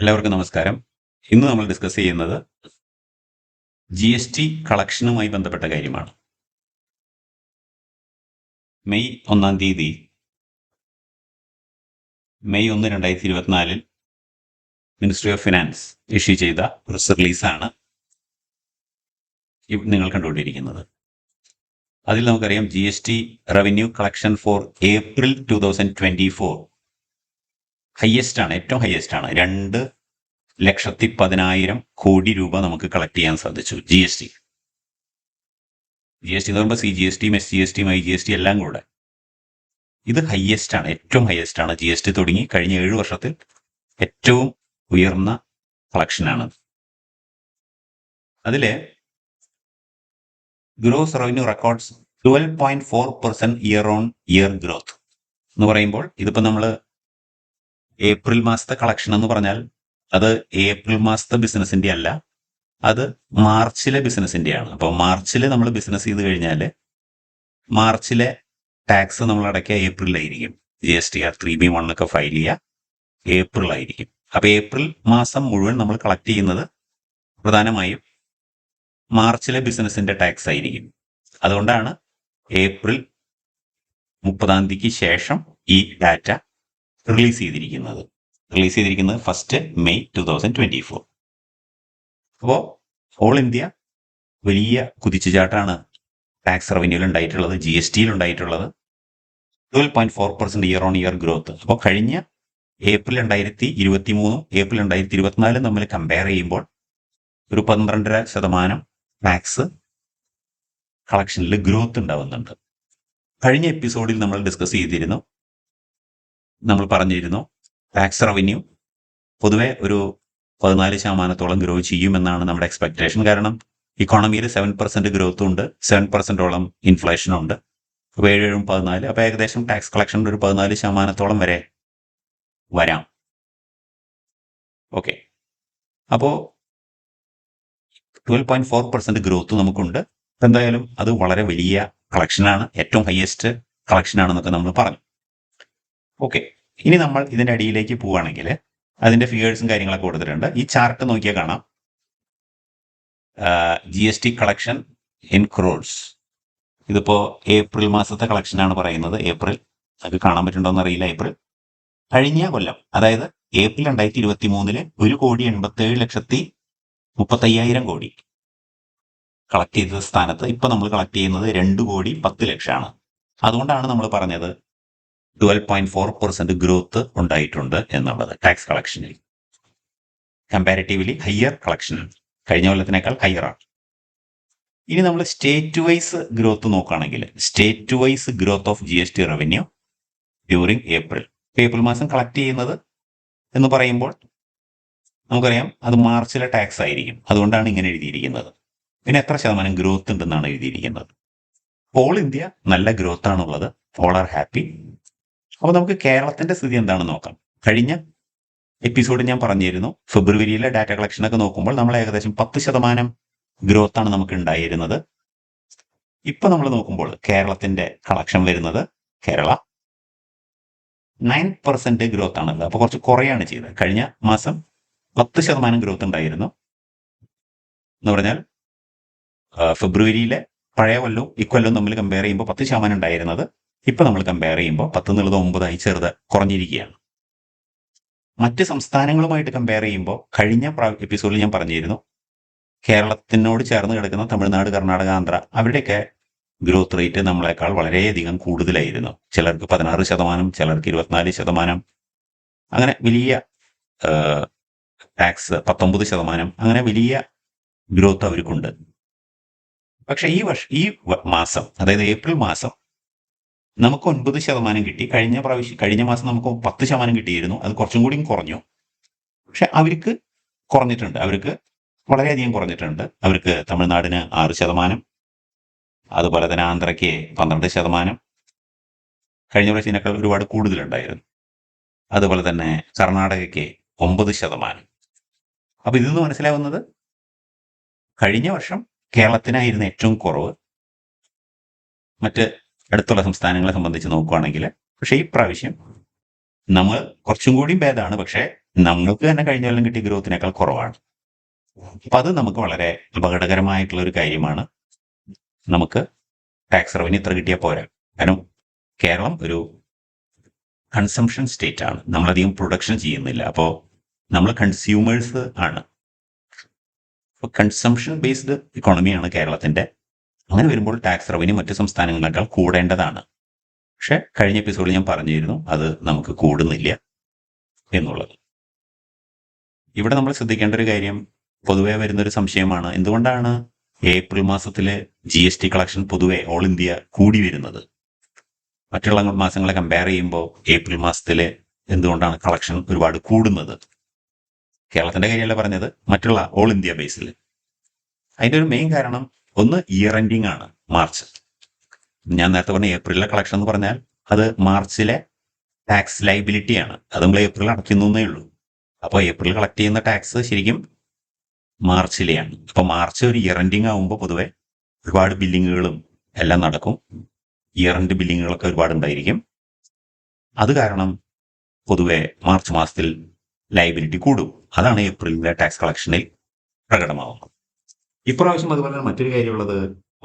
എല്ലാവർക്കും നമസ്കാരം. ഇന്ന് നമ്മൾ ഡിസ്കസ് ചെയ്യുന്നത് GST കളക്ഷനുമായി ബന്ധപ്പെട്ട കാര്യമാണ്. മെയ് 1 തീയതി May 1, 2024 ministry of finance issue ചെയ്ത പ്രസ് റിലീസാണ് നിങ്ങൾ കണ്ടുകൊണ്ടിരിക്കുന്നത്. അതിൽ നമുക്കറിയാം GST revenue collection for April 2024 highest ആണ്, ഏറ്റവും ഹയസ്റ്റ് ആണ്. 2,10,000 കോടി രൂപ നമുക്ക് കളക്ട് ചെയ്യാൻ സാധിച്ചു. GST എന്ന് പറയുമ്പോൾ CGST, SGST, IGST എല്ലാം കൂടെ ഇത് ഹയസ്റ്റ് ആണ്, ഏറ്റവും ഹയസ്റ്റ് ആണ്. GST തുടങ്ങി കഴിഞ്ഞ 7 വർഷത്തിൽ ഏറ്റവും ഉയർന്ന കളക്ഷനാണ്. അതിലെ gross revenue records 12.4% year on year growth എന്ന് പറയുമ്പോൾ, ഇതിപ്പോൾ നമ്മൾ ഏപ്രിൽ മാസത്തെ കളക്ഷൻ എന്ന് പറഞ്ഞാൽ അത് ഏപ്രിൽ മാസത്തെ ബിസിനസിന്റെ അല്ല, അത് മാർച്ചിലെ ബിസിനസിന്റെയാണ്. അപ്പോൾ മാർച്ചിൽ നമ്മൾ ബിസിനസ് ചെയ്ത് കഴിഞ്ഞാൽ മാർച്ചിലെ ടാക്സ് നമ്മൾ അടയ്ക്കുക ഏപ്രിലായിരിക്കും. GSTR 3B1 ഒക്കെ ഫയൽ ചെയ്യുക ഏപ്രിലായിരിക്കും. അപ്പോൾ ഏപ്രിൽ മാസം മുഴുവൻ നമ്മൾ കളക്ട് ചെയ്യുന്നത് പ്രധാനമായും മാർച്ചിലെ ബിസിനസിന്റെ ടാക്സ് ആയിരിക്കും. അതുകൊണ്ടാണ് ഏപ്രിൽ 30 ശേഷം ഈ ഡാറ്റ റിലീസ് ചെയ്തിരിക്കുന്നത് 1 മെയ് 2024. അപ്പോൾ ഓൾ ഇന്ത്യ വലിയ കുതിച്ചുചാട്ടാണ് ടാക്സ് റവന്യൂവിൽ ഉണ്ടായിട്ടുള്ളത്, GSTയിൽ ഉണ്ടായിട്ടുള്ളത്. 12.4% ഇയർ ഓൺ ഇയർ ഗ്രോത്ത്. അപ്പോൾ കഴിഞ്ഞ ഏപ്രിൽ 2023 ഏപ്രിൽ 2024 തമ്മിൽ കമ്പയർ ചെയ്യുമ്പോൾ ഒരു 12.5% ടാക്സ് കളക്ഷനിൽ ഗ്രോത്ത് ഉണ്ടാവുന്നുണ്ട്. കഴിഞ്ഞ എപ്പിസോഡിൽ നമ്മൾ ഡിസ്കസ് ചെയ്തിരുന്നു, നമ്മൾ പറഞ്ഞിരുന്നു ടാക്സ് റവന്യൂ പൊതുവെ ഒരു 14% ഗ്രോ ചെയ്യുമെന്നാണ് നമ്മുടെ എക്സ്പെക്ടേഷൻ. കാരണം ഇക്കോണമിയിൽ 7% ഗ്രോത്തും ഉണ്ട്, 7%ഓളം ഇൻഫ്ലേഷനും ഉണ്ട്. അപ്പോൾ 7, 7, 14, അപ്പോൾ ഏകദേശം ടാക്സ് കളക്ഷൻ്റെ ഒരു 14% വരെ വരാം. ഓക്കെ, അപ്പോൾ 12.4% ഗ്രോത്ത് നമുക്കുണ്ട്. എന്തായാലും അത് വളരെ വലിയ കളക്ഷനാണ്, ഏറ്റവും ഹയസ്റ്റ് കളക്ഷനാണെന്നൊക്കെ നമ്മൾ പറഞ്ഞു. ഓക്കെ, ഇനി നമ്മൾ ഇതിൻ്റെ അടിയിലേക്ക് പോവുകയാണെങ്കിൽ അതിൻ്റെ ഫിഗേഴ്സും കാര്യങ്ങളൊക്കെ കൊടുത്തിട്ടുണ്ട്. ഈ ചാർട്ട് നോക്കിയാൽ കാണാം, GST കളക്ഷൻ ഇൻ ക്രോഡ്സ്. ഇതിപ്പോൾ ഏപ്രിൽ മാസത്തെ കളക്ഷനാണ് പറയുന്നത്. ഏപ്രിൽ അത് കാണാൻ പറ്റുന്നുണ്ടോയെന്ന് അറിയില്ല. ഏപ്രിൽ കഴിഞ്ഞ കൊല്ലം, അതായത് ഏപ്രിൽ 2023 1,87,35,000 കോടി കളക്ട് ചെയ്ത സ്ഥാനത്ത് ഇപ്പം നമ്മൾ കളക്ട് ചെയ്യുന്നത് 2,10,00,000 അതുകൊണ്ടാണ് നമ്മൾ പറഞ്ഞത് 12.4% ഗ്രോത്ത് ഉണ്ടായിട്ടുണ്ട് എന്നുള്ളത് ടാക്സ് കളക്ഷനിൽ. കമ്പാരിറ്റീവ്ലി ഹയർ കളക്ഷൻ, കഴിഞ്ഞ കൊല്ലത്തിനേക്കാൾ ഹയറാണ്. ഇനി നമ്മൾ സ്റ്റേറ്റ് വൈസ് ഗ്രോത്ത് നോക്കുകയാണെങ്കിൽ, state wise growth of GST revenue during April മാസം കളക്ട് ചെയ്യുന്നത് എന്ന് പറയുമ്പോൾ നമുക്കറിയാം അത് മാർച്ചിലെ ടാക്സ് ആയിരിക്കും. അതുകൊണ്ടാണ് ഇങ്ങനെ എഴുതിയിരിക്കുന്നത്. പിന്നെ എത്ര ശതമാനം ഗ്രോത്ത് ഉണ്ടെന്നാണ് എഴുതിയിരിക്കുന്നത്. ഓൾ ഇന്ത്യ നല്ല ഗ്രോത്ത് ആണുള്ളത്, ഓൾ ആർ ഹാപ്പി. അപ്പോൾ നമുക്ക് കേരളത്തിന്റെ സ്ഥിതി എന്താണെന്ന് നോക്കാം. കഴിഞ്ഞ എപ്പിസോഡിൽ ഞാൻ പറഞ്ഞിരുന്നു, ഫെബ്രുവരിയിലെ ഡാറ്റ കളക്ഷനൊക്കെ നോക്കുമ്പോൾ നമ്മൾ ഏകദേശം 10% ഗ്രോത്ത് ആണ് നമുക്ക് ഉണ്ടായിരുന്നത്. ഇപ്പൊ നമ്മൾ നോക്കുമ്പോൾ കേരളത്തിന്റെ കളക്ഷൻ വരുന്നത്, കേരള 9% ഗ്രോത്ത് ആണല്ലോ. അപ്പോൾ കുറച്ച് കുറയാണ് ചെയ്തത്. കഴിഞ്ഞ മാസം 10% ഗ്രോത്ത് ഉണ്ടായിരുന്നു എന്ന് പറഞ്ഞാൽ ഫെബ്രുവരിയിലെ പഴയ കൊല്ലവും ഇക്കൊല്ലവും തമ്മിൽ കമ്പയർ ചെയ്യുമ്പോൾ 10% ഉണ്ടായിരുന്നത് ഇപ്പൊ നമ്മൾ കമ്പയർ ചെയ്യുമ്പോൾ 10 എന്നുള്ളത് 9 കുറഞ്ഞിരിക്കുകയാണ്. മറ്റ് സംസ്ഥാനങ്ങളുമായിട്ട് കമ്പയർ ചെയ്യുമ്പോൾ കഴിഞ്ഞ എപ്പിസോഡിൽ ഞാൻ പറഞ്ഞിരുന്നു, കേരളത്തിനോട് ചേർന്ന് കിടക്കുന്ന തമിഴ്നാട്, കർണാടക, ആന്ധ്ര അവരുടെയൊക്കെ ഗ്രോത്ത് റേറ്റ് നമ്മളെക്കാൾ വളരെയധികം കൂടുതലായിരുന്നു. ചിലർക്ക് 16%, ചിലർക്ക് 24%, അങ്ങനെ വലിയ ടാക്സ് 19%, അങ്ങനെ വലിയ ഗ്രോത്ത് അവർക്കുണ്ട്. പക്ഷെ ഈ മാസം, അതായത് ഏപ്രിൽ മാസം നമുക്ക് 9% കിട്ടി. കഴിഞ്ഞ മാസം നമുക്ക് 10% കിട്ടിയിരുന്നു. അത് കുറച്ചും കൂടിയും കുറഞ്ഞു. പക്ഷെ അവർക്ക് കുറഞ്ഞിട്ടുണ്ട്, അവർക്ക് വളരെയധികം കുറഞ്ഞിട്ടുണ്ട്. അവർക്ക് തമിഴ്നാടിന് 6%, അതുപോലെ തന്നെ ആന്ധ്രയ്ക്ക് 12%, കഴിഞ്ഞ പ്രാവശ്യത്തിനേക്കാൾ ഒരുപാട് കൂടുതലുണ്ടായിരുന്നു. അതുപോലെ തന്നെ കർണാടകയ്ക്ക് 9%. അപ്പൊ ഇതെന്ന് മനസ്സിലാവുന്നത് കഴിഞ്ഞ വർഷം കേരളത്തിനായിരുന്നു ഏറ്റവും കുറവ് മറ്റ് അടുത്തുള്ള സംസ്ഥാനങ്ങളെ സംബന്ധിച്ച് നോക്കുകയാണെങ്കിൽ. പക്ഷേ ഈ പ്രാവശ്യം നമ്മൾ കുറച്ചും കൂടി ഭേദമാണ്. പക്ഷേ നമ്മൾക്ക് തന്നെ കഴിഞ്ഞ കൊല്ലം കിട്ടിയ ഗ്രോത്തിനേക്കാൾ കുറവാണ്. അപ്പൊ അത് നമുക്ക് വളരെ അപകടകരമായിട്ടുള്ള ഒരു കാര്യമാണ്. നമുക്ക് ടാക്സ് റവന്യൂ ഇത്ര കിട്ടിയാൽ പോരാ. കാരണം കേരളം ഒരു കൺസംഷൻ സ്റ്റേറ്റ് ആണ്. നമ്മളധികം പ്രൊഡക്ഷൻ ചെയ്യുന്നില്ല. അപ്പോൾ നമ്മൾ കൺസ്യൂമേഴ്സ് ആണ്. അപ്പോൾ കൺസംഷൻ ബേസ്ഡ് ഇക്കോണമിയാണ് കേരളത്തിന്റെ. അങ്ങനെ വരുമ്പോൾ ടാക്സ് റവന്യൂ മറ്റു സംസ്ഥാനങ്ങളെക്കാൾ കൂടേണ്ടതാണ്. പക്ഷെ കഴിഞ്ഞ എപ്പിസോഡിൽ ഞാൻ പറഞ്ഞിരുന്നു അത് നമുക്ക് കൂടുന്നില്ല എന്നുള്ളത്. ഇവിടെ നമ്മൾ ശ്രദ്ധിക്കേണ്ട ഒരു കാര്യം, പൊതുവെ വരുന്നൊരു സംശയമാണ്, എന്തുകൊണ്ടാണ് ഏപ്രിൽ മാസത്തിലെ GST കളക്ഷൻ പൊതുവെ ഓൾ ഇന്ത്യ കൂടി വരുന്നത്? മറ്റുള്ള മാസങ്ങളെ കമ്പയർ ചെയ്യുമ്പോൾ ഏപ്രിൽ മാസത്തിലെ എന്തുകൊണ്ടാണ് കളക്ഷൻ ഒരുപാട് കൂടുന്നത്? കേരളത്തിന്റെ കാര്യമല്ല പറഞ്ഞത്, മറ്റുള്ള ഓൾ ഇന്ത്യ ബേസിൽ. അതിന്റെ ഒരു മെയിൻ കാരണം ഒന്ന് ഇയർ എൻഡിങ് ആണ്, മാർച്ച്. ഞാൻ നേരത്തെ പറഞ്ഞ ഏപ്രിലിലെ കളക്ഷൻ എന്ന് പറഞ്ഞാൽ അത് മാർച്ചിലെ ടാക്സ് ലൈബിലിറ്റി ആണ്. അത് നമ്മൾ ഏപ്രിൽ അടയ്ക്കുന്നേ ഉള്ളൂ. അപ്പോൾ ഏപ്രിൽ കളക്ട് ചെയ്യുന്ന ടാക്സ് ശരിക്കും മാർച്ചിലെയാണ്. അപ്പൊ മാർച്ച് ഒരു ഇയർ എൻഡിങ് ആകുമ്പോൾ പൊതുവെ ഒരുപാട് ബില്ലിങ്ങുകളും എല്ലാം നടക്കും. ഇയർ എൻഡ് ബില്ലിങ്ങുകളൊക്കെ ഒരുപാട് ഉണ്ടായിരിക്കും. അത് കാരണം പൊതുവെ മാർച്ച് മാസത്തിൽ ലൈബിലിറ്റി കൂടും. അതാണ് ഏപ്രിലിലെ ടാക്സ് കളക്ഷനിൽ പ്രകടമാവുന്നത്. ഇപ്രാവശ്യം അതുപോലെ തന്നെ മറ്റൊരു കാര്യമുള്ളത്,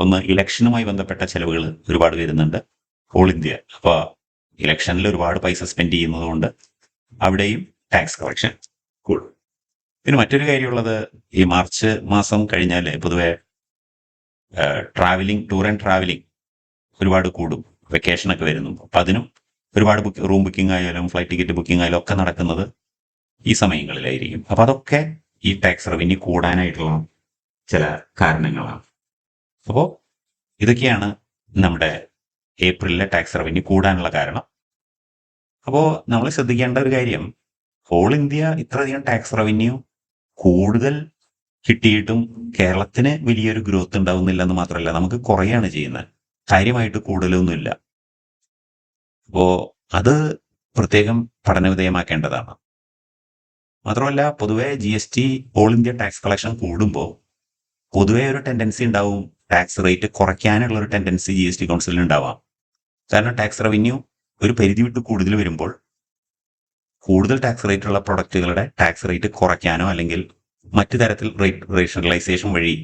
ഒന്ന് ഇലക്ഷനുമായി ബന്ധപ്പെട്ട ചെലവുകൾ ഒരുപാട് വരുന്നുണ്ട് ഓൾ ഇന്ത്യ. അപ്പോൾ ഇലക്ഷനിൽ ഒരുപാട് പൈസ സ്പെൻഡ് ചെയ്യുന്നത് കൊണ്ട് അവിടെയും ടാക്സ് കളക്ഷൻ കൂടും. പിന്നെ മറ്റൊരു കാര്യമുള്ളത്, ഈ മാർച്ച് മാസം കഴിഞ്ഞാൽ പൊതുവെ ട്രാവലിംഗ്, ടൂർ ആൻഡ് ട്രാവലിംഗ് ഒരുപാട് കൂടും. വെക്കേഷനൊക്കെ വരുന്നു. അപ്പം അതിനും ഒരുപാട് റൂം ബുക്കിംഗ് ആയാലും ഫ്ലൈറ്റ് ടിക്കറ്റ് ബുക്കിംഗ് ആയാലും ഒക്കെ നടക്കുന്നത് ഈ സമയങ്ങളിലായിരിക്കും. അപ്പം അതൊക്കെ ഈ ടാക്സ് റവന്യൂ കൂടാനായിട്ടുള്ള ചില കാരണങ്ങളാണ്. അപ്പോൾ ഇതൊക്കെയാണ് നമ്മുടെ ഏപ്രിലിലെ ടാക്സ് റവന്യൂ കൂടാനുള്ള കാരണം. അപ്പോൾ നമ്മൾ ശ്രദ്ധിക്കേണ്ട ഒരു കാര്യം, ഓൾ ഇന്ത്യ ഇത്രയധികം ടാക്സ് റവന്യൂ കൂടുതൽ കിട്ടിയിട്ടും കേരളത്തിന് വലിയൊരു ഗ്രോത്ത് ഉണ്ടാവുന്നില്ല എന്ന് മാത്രമല്ല, നമുക്ക് കുറയാണ് ചെയ്യുന്നത്, കാര്യമായിട്ട് കൂടുതലൊന്നുമില്ല. അപ്പോ അത് പ്രത്യേകം പഠനവിധേയമാക്കേണ്ടതാണ്. മാത്രമല്ല, പൊതുവെ GST all India tax collection കൂടുമ്പോൾ പൊതുവെ ഒരു ടെൻഡൻസി ഉണ്ടാവും, ടാക്സ് റേറ്റ് കുറയ്ക്കാനുള്ള ഒരു ടെൻഡൻസി GST കൗൺസിലിന് ഉണ്ടാവാം. കാരണം ടാക്സ് റവന്യൂ ഒരു പരിധി വിട്ട് കൂടുതൽ വരുമ്പോൾ കൂടുതൽ ടാക്സ് റേറ്റ് ഉള്ള പ്രൊഡക്റ്റുകളുടെ ടാക്സ് റേറ്റ് കുറയ്ക്കാനോ അല്ലെങ്കിൽ മറ്റു തരത്തിൽ റേറ്റ് റേഷണലൈസേഷൻ വഴി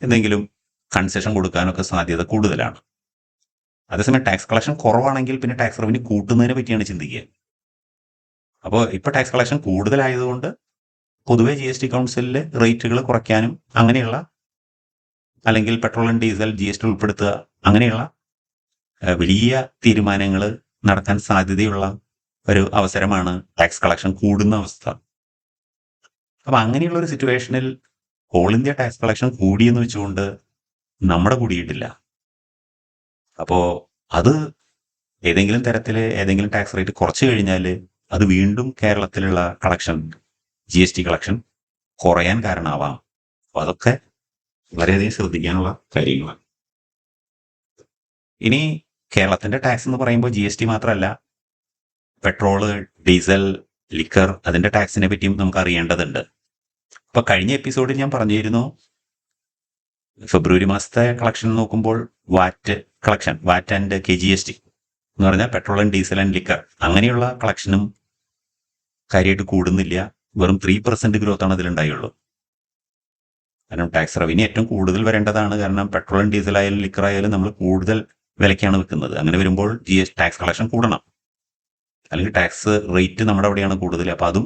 എന്തെങ്കിലും കൺസെഷൻ കൊടുക്കാനോ ഒക്കെ സാധ്യത കൂടുതലാണ്. അതേസമയം ടാക്സ് കളക്ഷൻ കുറവാണെങ്കിൽ പിന്നെ ടാക്സ് റവന്യൂ കൂട്ടുന്നതിനെ പറ്റിയാണ് ചിന്തിക്കുക. അപ്പോൾ ഇപ്പോൾ ടാക്സ് കളക്ഷൻ കൂടുതലായതുകൊണ്ട് പൊതുവെ GST കൗൺസിലിൽ റേറ്റുകൾ കുറയ്ക്കാനും അങ്ങനെയുള്ള, അല്ലെങ്കിൽ പെട്രോൾ ആൻഡ് ഡീസൽ GST ഉൾപ്പെടുത്തുക, അങ്ങനെയുള്ള വലിയ തീരുമാനങ്ങൾ നടത്താൻ സാധ്യതയുള്ള ഒരു അവസരമാണ് ടാക്സ് കളക്ഷൻ കൂടുന്ന അവസ്ഥ. അപ്പൊ അങ്ങനെയുള്ള ഒരു സിറ്റുവേഷനിൽ ഓൾ ഇന്ത്യ ടാക്സ് കളക്ഷൻ കൂടിയെന്ന് വെച്ചുകൊണ്ട് നമ്മുടെ കൂടിയിട്ടില്ല. അപ്പോ അത് ഏതെങ്കിലും തരത്തിൽ ഏതെങ്കിലും ടാക്സ് റേറ്റ് കുറച്ചു കഴിഞ്ഞാൽ അത് വീണ്ടും കേരളത്തിലുള്ള കളക്ഷൻ, GST കളക്ഷൻ കുറയാൻ കാരണമാവാം. അപ്പൊ അതൊക്കെ വളരെയധികം ശ്രദ്ധിക്കാനുള്ള കാര്യങ്ങളാണ്. ഇനി കേരളത്തിന്റെ ടാക്സ് എന്ന് പറയുമ്പോൾ GST മാത്രമല്ല, പെട്രോള്, ഡീസൽ, ലിക്കർ, അതിന്റെ ടാക്സിനെ പറ്റിയും നമുക്ക് അറിയേണ്ടതുണ്ട്. അപ്പൊ കഴിഞ്ഞ എപ്പിസോഡിൽ ഞാൻ പറഞ്ഞിരുന്നു, ഫെബ്രുവരി മാസത്തെ കളക്ഷൻ നോക്കുമ്പോൾ വാറ്റ് കളക്ഷൻ, വാറ്റ് ആൻഡ് KGST എന്ന് പറഞ്ഞാൽ petrol and diesel and liquor, അങ്ങനെയുള്ള കളക്ഷനും കാര്യമായിട്ട് കൂടുന്നില്ല. വെറും 3% ഗ്രോത്ത് ആണ് അതിലുണ്ടായുള്ളൂ. കാരണം ടാക്സ് റവന്യൂ ഏറ്റവും കൂടുതൽ വരേണ്ടതാണ്. കാരണം പെട്രോൾ ആൻഡ് ഡീസൽ ആയാലും ലിക്കർ ആയാലും നമ്മൾ കൂടുതൽ വിലയ്ക്കാണ് വിൽക്കുന്നത്. അങ്ങനെ വരുമ്പോൾ ടാക്സ് കളക്ഷൻ കൂടണം, അല്ലെങ്കിൽ ടാക്സ് റേറ്റ് നമ്മുടെ അവിടെയാണ് കൂടുതൽ. അപ്പൊ അതും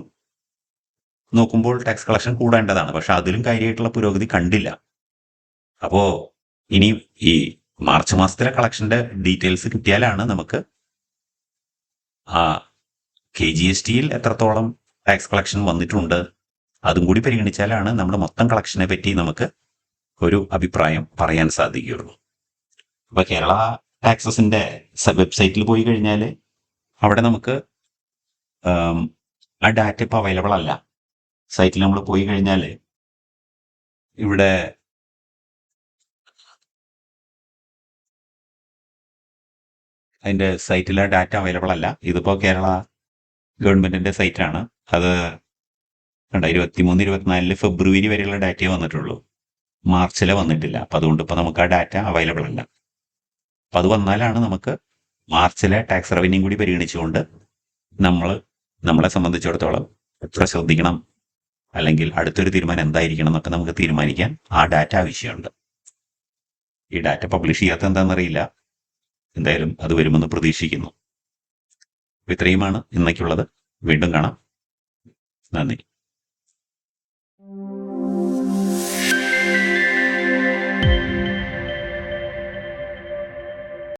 നോക്കുമ്പോൾ ടാക്സ് കളക്ഷൻ കൂടേണ്ടതാണ്. പക്ഷെ അതിലും കാര്യമായിട്ടുള്ള പുരോഗതി കണ്ടില്ല. അപ്പോ ഇനി ഈ മാർച്ച് മാസത്തിലെ കളക്ഷന്റെ ഡീറ്റെയിൽസ് കിട്ടിയാലാണ് നമുക്ക് KGSTയിൽ എത്രത്തോളം ടാക്സ് കളക്ഷൻ വന്നിട്ടുണ്ട് അതും കൂടി പരിഗണിച്ചാലാണ് നമ്മുടെ മൊത്തം കളക്ഷനെ പറ്റി നമുക്ക് ഒരു അഭിപ്രായം പറയാൻ സാധിക്കുകയുള്ളൂ. അപ്പൊ കേരള ടാക്സസിന്റെ വെബ്സൈറ്റിൽ പോയി കഴിഞ്ഞാൽ അവിടെ നമുക്ക് ആ ഡാറ്റ ഇപ്പോൾ അവൈലബിൾ അല്ല. സൈറ്റിൽ നമ്മൾ പോയി കഴിഞ്ഞാൽ ഇവിടെ അതിന്റെ സൈറ്റിലെ ഡാറ്റ അവൈലബിൾ അല്ല. ഇതിപ്പോ കേരള ഗവൺമെന്റിന്റെ സൈറ്റാണ്. അത് 2023-24 ഫെബ്രുവരി വരെയുള്ള ഡാറ്റയെ വന്നിട്ടുള്ളൂ, മാർച്ചിലെ വന്നിട്ടില്ല. അപ്പൊ അതുകൊണ്ട് ഇപ്പൊ നമുക്ക് ആ ഡാറ്റ അവൈലബിൾ അല്ല. അപ്പൊ അത് വന്നാലാണ് നമുക്ക് മാർച്ചിലെ ടാക്സ് റവന്യൂ കൂടി പരിഗണിച്ചുകൊണ്ട് നമ്മളെ സംബന്ധിച്ചിടത്തോളം എത്ര ശ്രദ്ധിക്കണം, അല്ലെങ്കിൽ അടുത്തൊരു തീരുമാനം എന്തായിരിക്കണം എന്നൊക്കെ നമുക്ക് തീരുമാനിക്കാൻ ആ ഡാറ്റ ആവശ്യമുണ്ട്. ഈ ഡാറ്റ പബ്ലിഷ് ചെയ്യാത്ത എന്താണെന്നറിയില്ല, എന്തായാലും അത് വരുമെന്ന് പ്രതീക്ഷിക്കുന്നു. ഇത്രയുമാണ് ഇന്നേക്കുള്ളത്. വീണ്ടും കാണാം. നന്ദി.